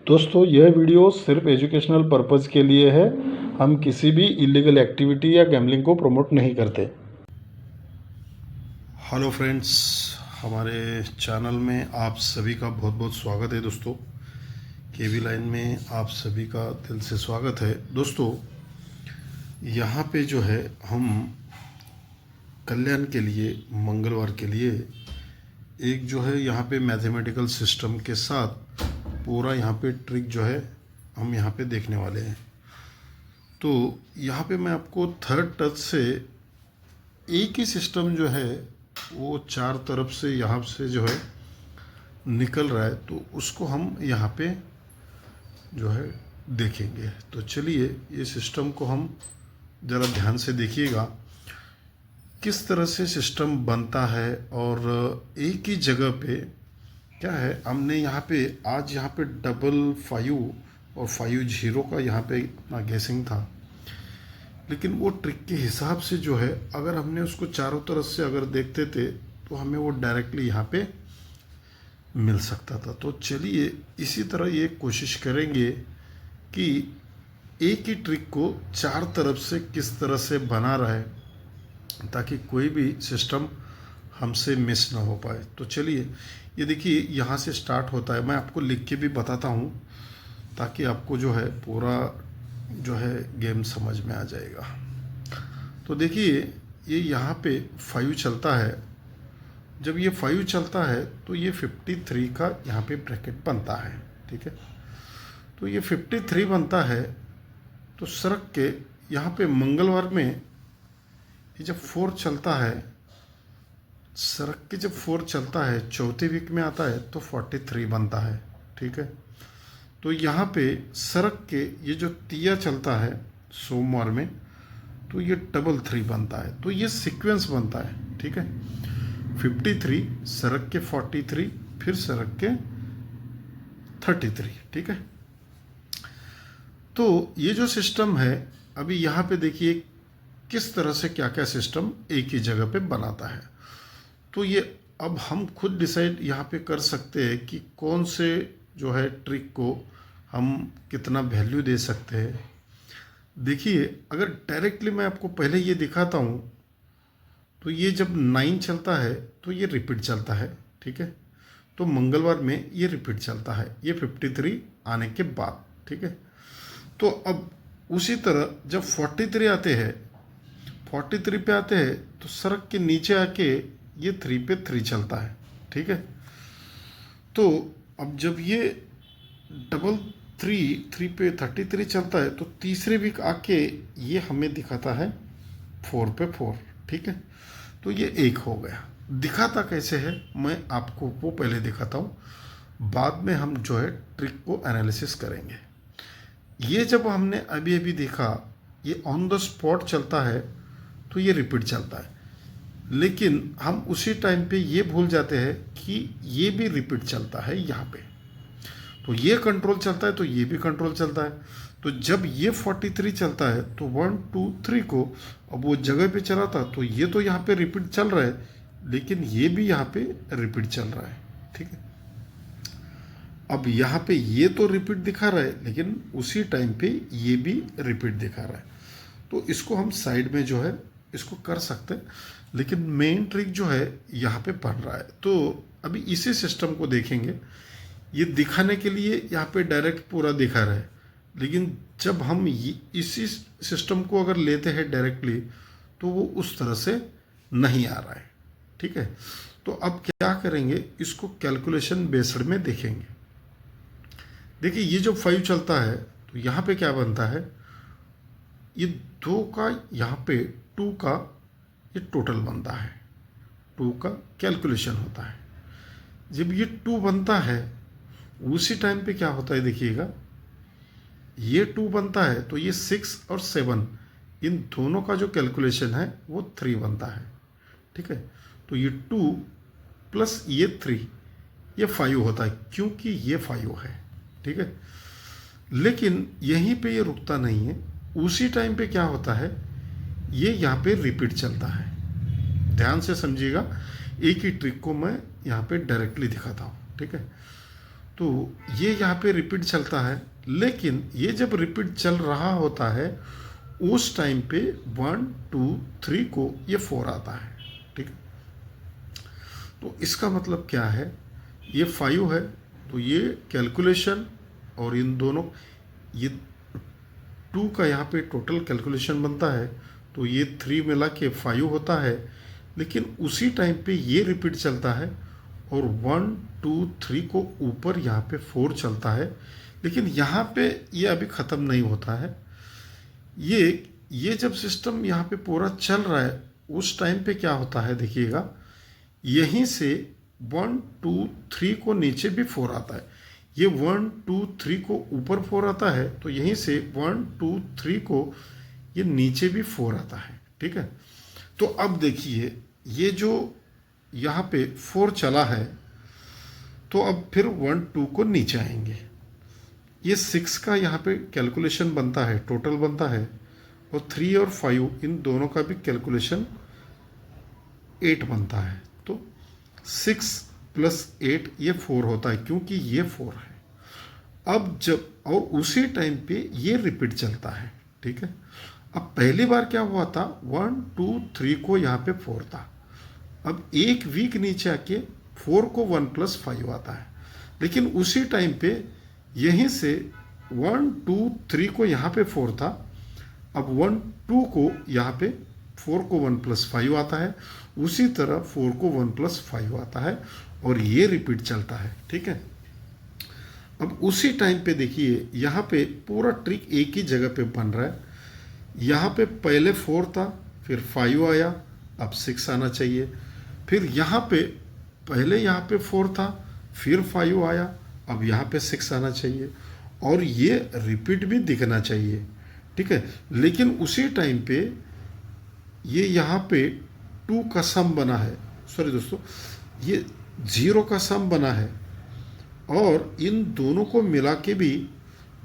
दोस्तों यह वीडियो सिर्फ एजुकेशनल पर्पज़ के लिए है। हम किसी भी इलीगल एक्टिविटी या गैम्बलिंग को प्रमोट नहीं करते। हेलो फ्रेंड्स, हमारे चैनल में आप सभी का बहुत बहुत स्वागत है। दोस्तों केवी लाइन में आप सभी का दिल से स्वागत है। दोस्तों यहाँ पे जो है हम कल्याण के लिए, मंगलवार के लिए एक जो है यहाँ पे मैथमेटिकल सिस्टम के साथ पूरा यहाँ पे ट्रिक जो है हम यहाँ पे देखने वाले हैं। तो यहाँ पे मैं आपको थर्ड टच से एक ही सिस्टम जो है वो चार तरफ से यहाँ से जो है निकल रहा है, तो उसको हम यहाँ पे जो है देखेंगे। तो चलिए ये सिस्टम को हम ज़रा ध्यान से देखिएगा किस तरह से सिस्टम बनता है। और एक ही जगह पे क्या है, हमने यहाँ पे आज यहाँ पे 55 और 50 का यहाँ पे अपना गेसिंग था, लेकिन वो ट्रिक के हिसाब से जो है अगर हमने उसको चारों तरफ से अगर देखते थे तो हमें वो डायरेक्टली यहाँ पे मिल सकता था। तो चलिए इसी तरह ये कोशिश करेंगे कि एक ही ट्रिक को चार तरफ से किस तरह से बना रहा है ताकि कोई भी सिस्टम हमसे मिस ना हो पाए। तो चलिए ये देखिए यहाँ से स्टार्ट होता है। मैं आपको लिख के भी बताता हूँ ताकि आपको जो है पूरा जो है गेम समझ में आ जाएगा। तो देखिए ये यहाँ पे 5 चलता है। जब ये 5 चलता है तो ये 53 का यहाँ पे ब्रैकेट बनता है, ठीक है। तो ये 53 बनता है तो सरक के यहाँ पे मंगलवार में ये जब 4 चलता है, सरक के जब 4 चलता है चौथे वीक में आता है तो 43 बनता है, ठीक है। तो यहाँ पे सरक के ये जो तिया चलता है सोमवार में तो ये 33 बनता है। तो ये सीक्वेंस बनता है, ठीक है। 53 सरक के 43 फिर सरक के 33, ठीक है। तो ये जो सिस्टम है अभी यहाँ पे देखिए किस तरह से क्या क्या सिस्टम एक ही जगह पे बनाता है। तो ये अब हम खुद डिसाइड यहाँ पे कर सकते हैं कि कौन से जो है ट्रिक को हम कितना वैल्यू दे सकते हैं। देखिए अगर डायरेक्टली मैं आपको पहले ये दिखाता हूँ तो ये जब 9 चलता है तो ये रिपीट चलता है, ठीक है। तो मंगलवार में ये रिपीट चलता है, ये 53 आने के बाद, ठीक है। तो अब उसी तरह जब 43 आते हैं, 43 पे आते हैं तो सरक के नीचे आके ये 3 पे 3 चलता है, ठीक है। तो अब जब ये 3 पे 33 चलता है तो तीसरे वीक आके ये हमें दिखाता है 4 पे 4, ठीक है। तो ये एक हो गया। दिखाता कैसे है मैं आपको वो पहले दिखाता हूँ, बाद में हम जो है ट्रिक को एनालिसिस करेंगे। ये जब हमने अभी अभी देखा ये ऑन द स्पॉट चलता है तो ये रिपीट चलता है, लेकिन हम उसी टाइम पे ये भूल जाते हैं कि ये भी रिपीट चलता है यहाँ पे। तो ये कंट्रोल चलता है तो ये भी कंट्रोल चलता है। तो जब ये 43 चलता है तो 1 2 3 को अब वो जगह पे चला था तो ये तो यहाँ पे रिपीट चल रहा है, लेकिन ये भी यहाँ पे रिपीट चल रहा है, ठीक है। अब यहाँ पे ये तो रिपीट दिखा रहा है लेकिन उसी टाइम पे ये भी रिपीट दिखा रहा है। तो इसको हम साइड में जो है इसको कर सकते हैं, लेकिन मेन ट्रिक जो है यहाँ पे पढ़ रहा है। तो अभी इसी सिस्टम को देखेंगे। ये दिखाने के लिए यहाँ पे डायरेक्ट पूरा दिखा रहा है, लेकिन जब हम इसी सिस्टम को अगर लेते हैं डायरेक्टली तो वो उस तरह से नहीं आ रहा है, ठीक है। तो अब क्या करेंगे, इसको कैलकुलेशन बेस्ड में देखेंगे। देखिए ये जो 5 चलता है तो यहाँ पे क्या बनता है, ये 2 का यहाँ पे 2 का ये टोटल बनता है, 2 का कैलकुलेशन होता है। जब ये 2 बनता है उसी टाइम पे क्या होता है देखिएगा, ये 2 बनता है तो ये 6 और 7 इन दोनों का जो कैलकुलेशन है वो 3 बनता है, ठीक है। तो ये 2 प्लस ये 3 ये 5 होता है क्योंकि ये 5 है, ठीक है। लेकिन यहीं पे ये रुकता नहीं है, उसी टाइम पे क्या होता है ये यहाँ पे रिपीट चलता है। ध्यान से समझिएगा, एक ही ट्रिक को मैं यहाँ पे डायरेक्टली दिखाता हूँ, ठीक है। तो ये यहाँ पे रिपीट चलता है, लेकिन ये जब रिपीट चल रहा होता है उस टाइम पे 1 2 3 को ये 4 आता है। ठीक है, तो इसका मतलब क्या है, ये 5 है तो ये कैलकुलेशन और इन दोनों ये 2 का यहाँ पे टोटल कैलकुलेशन बनता है, तो ये 3 मिला के 5 होता है। लेकिन उसी टाइम पे ये रिपीट चलता है और 1 2 3 को ऊपर यहाँ पे 4 चलता है, लेकिन यहाँ पे ये अभी ख़त्म नहीं होता है। ये जब सिस्टम यहाँ पे पूरा चल रहा है उस टाइम पे क्या होता है देखिएगा, यहीं से 1 2 3 को नीचे भी 4 आता है। ये 1 2 3 को ऊपर 4 आता है, तो यहीं से 1 2 3 को ये नीचे भी 4 आता है। ठीक है, तो अब देखिए ये जो यहाँ पे 4 चला है, तो अब फिर 1 2 को नीचे आएंगे। ये 6 का यहाँ पे कैलकुलेशन बनता है, टोटल बनता है, और 3 और 5 इन दोनों का भी कैलकुलेशन 8 बनता है। तो 6 + 8 ये 4 होता है, क्योंकि ये 4 है। अब जब और उसी टाइम पे ये रिपीट चलता है। ठीक है, अब पहली बार क्या हुआ था, 1 2 3 को यहाँ पे 4 था, अब एक वीक नीचे आके 4 को 1 + 5 आता है। लेकिन उसी टाइम पे यहीं से 1 2 3 को यहाँ पे 4 था, अब 1 2 को यहाँ पे 4 को 1 + 5 आता है, उसी तरह 4 को 1 + 5 आता है, और ये रिपीट चलता है। ठीक है, अब उसी टाइम पे देखिए यहाँ पे पूरा ट्रिक एक ही जगह पे बन रहा है। यहाँ पे पहले 4 था, फिर 5 आया, अब 6 आना चाहिए। फिर यहाँ पे पहले यहाँ पे 4 था, फिर 5 आया, अब यहाँ पे 6 आना चाहिए, और ये रिपीट भी दिखना चाहिए। ठीक है, लेकिन उसी टाइम पे ये यहाँ पे 2 का सम बना है, सॉरी दोस्तों, ये 0 का सम बना है, और इन दोनों को मिला के भी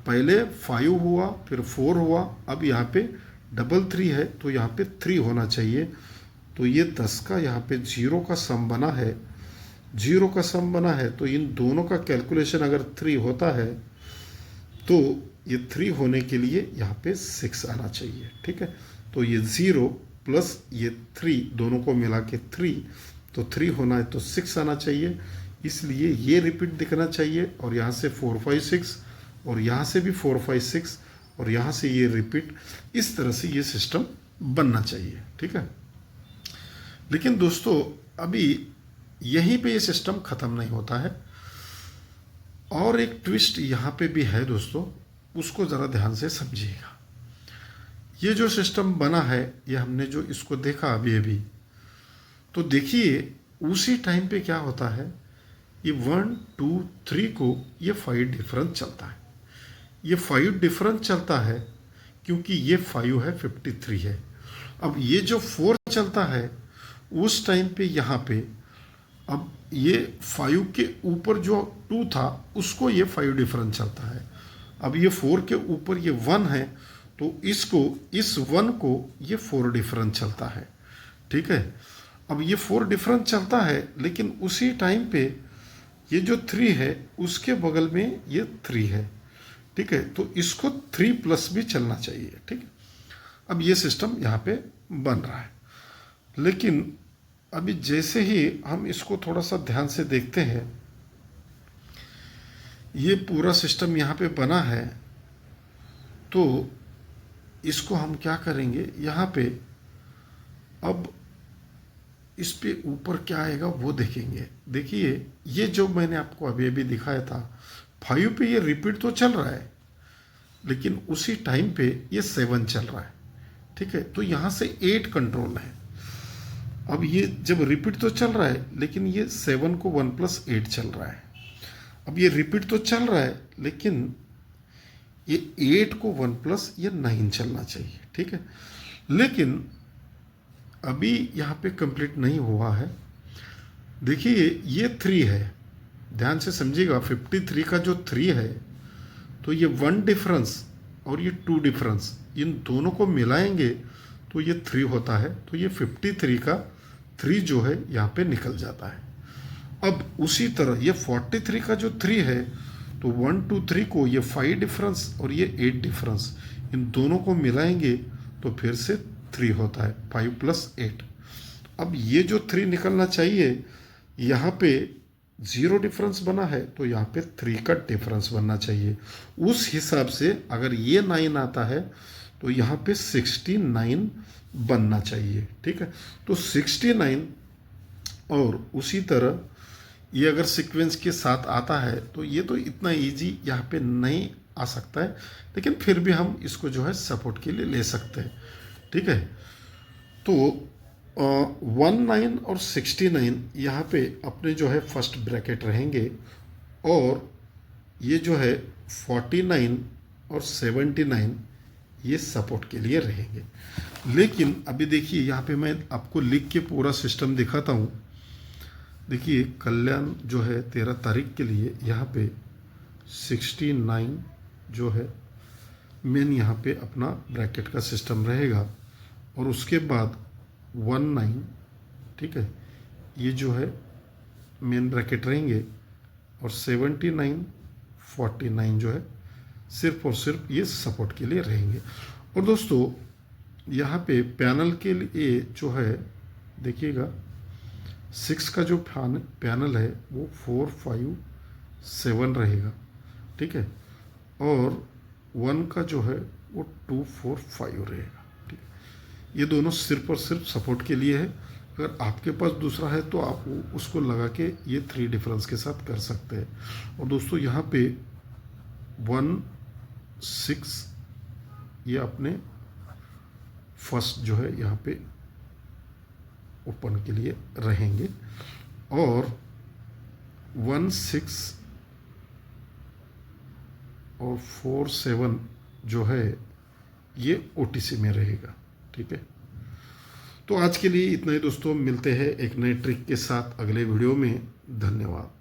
पहले 5 हुआ, फिर 4 हुआ, अब यहाँ पे 3 है, तो यहाँ पे 3 होना चाहिए। तो ये 10 का यहाँ पे 0 का सम बना है, 0 का सम बना है, तो इन दोनों का कैलकुलेशन अगर 3 होता है तो ये 3 होने के लिए यहाँ पे 6 आना चाहिए। ठीक है, तो ये 0 + ये 3 दोनों को मिला के 3, तो 3 होना है तो 6 आना चाहिए, इसलिए ये रिपीट दिखना चाहिए। और यहाँ से 4 5 6, और यहाँ से भी 4 5 6, और यहाँ से ये रिपीट, इस तरह से ये सिस्टम बनना चाहिए। ठीक है, लेकिन दोस्तों अभी यहीं पे ये सिस्टम ख़त्म नहीं होता है, और एक ट्विस्ट यहाँ पे भी है दोस्तों, उसको ज़रा ध्यान से समझिएगा। ये जो सिस्टम बना है, ये हमने जो इसको देखा अभी, तो देखिए उसी टाइम पे क्या होता है, ये 1 2 3 को ये 5 डिफरेंस चलता है। ये 5 डिफरेंस चलता है क्योंकि ये 5 है, 53 है। अब ये जो 4 चलता है उस टाइम पे यहाँ पे, अब ये 5 के ऊपर जो 2 था उसको ये 5 डिफरेंस चलता है। अब ये 4 के ऊपर ये 1 है, तो इसको, इस 1 को ये 4 डिफरेंस चलता है। ठीक है, अब ये 4 डिफरेंस चलता है, लेकिन उसी टाइम पे ये जो 3 है उसके बगल में ये 3 है। ठीक है, तो इसको 3+ भी चलना चाहिए। ठीक है, अब ये सिस्टम यहाँ पे बन रहा है, लेकिन अभी जैसे ही हम इसको थोड़ा सा ध्यान से देखते हैं, ये पूरा सिस्टम यहाँ पे बना है, तो इसको हम क्या करेंगे, यहाँ पे अब इस पे ऊपर क्या आएगा वो देखेंगे। देखिए ये जो मैंने आपको अभी दिखाया था, 5 पे ये रिपीट तो चल रहा है, लेकिन उसी टाइम पे ये 7 चल रहा है। ठीक है, तो यहाँ से 8 कंट्रोल है। अब ये जब रिपीट तो चल रहा है, लेकिन ये 7 को 1 + 8 चल रहा है। अब ये रिपीट तो चल रहा है, लेकिन ये 8 को 1 + ये 9 चलना चाहिए। ठीक है, लेकिन अभी यहाँ पे कंप्लीट नहीं हुआ है। देखिए ये 3 है, ध्यान से समझिएगा, 53 का जो 3 है, तो ये 1 डिफरेंस और ये 2 डिफरेंस, इन दोनों को मिलाएंगे तो ये 3 होता है। तो ये 53 का 3 जो है यहाँ पे निकल जाता है। अब उसी तरह ये 43 का जो 3 है, तो 1 2 3 को ये 5 डिफरेंस और ये 8 डिफरेंस, इन दोनों को मिलाएंगे तो फिर से 3 होता है, 5 + 8। अब ये जो 3 निकलना चाहिए, यहाँ पे 0 डिफरेंस बना है तो यहाँ पे 3 का डिफरेंस बनना चाहिए। उस हिसाब से अगर ये 9 आता है तो यहाँ पे 69 बनना चाहिए। ठीक है, तो 69, और उसी तरह ये अगर सीक्वेंस के साथ आता है तो ये तो इतना इजी यहाँ पे नहीं आ सकता है, लेकिन फिर भी हम इसको जो है सपोर्ट के लिए ले सकते हैं। ठीक है, तो 19 और 69 यहाँ पे अपने जो है फर्स्ट ब्रैकेट रहेंगे, और ये जो है 49 और 79 ये सपोर्ट के लिए रहेंगे। लेकिन अभी देखिए यहाँ पे मैं आपको लिख के पूरा सिस्टम दिखाता हूँ। देखिए कल्याण जो है 13 तारीख के लिए यहाँ पे 69 जो है मेन यहाँ पे अपना ब्रैकेट का सिस्टम रहेगा, और उसके बाद 19, ठीक है, ये जो है मेन ब्रैकेट रहेंगे, और 79 49 जो है सिर्फ और सिर्फ ये सपोर्ट के लिए रहेंगे। और दोस्तों यहाँ पे पैनल के लिए जो है देखिएगा 6 का जो पैनल है वो 4 5 7 रहेगा। ठीक है, और 1 का जो है वो 2 4 5 रहेगा। ठीक है, ये दोनों सिर्फ और सिर्फ सपोर्ट के लिए है। अगर आपके पास दूसरा है तो आप उसको लगा के ये 3 डिफरेंस के साथ कर सकते हैं। और दोस्तों यहाँ पे 1 6 ये अपने फर्स्ट जो है यहाँ पे ओपन के लिए रहेंगे, और 1 6 और 4 7 जो है ये OTC में रहेगा। ठीक है, तो आज के लिए इतना ही दोस्तों, मिलते हैं एक नए ट्रिक के साथ अगले वीडियो में। धन्यवाद।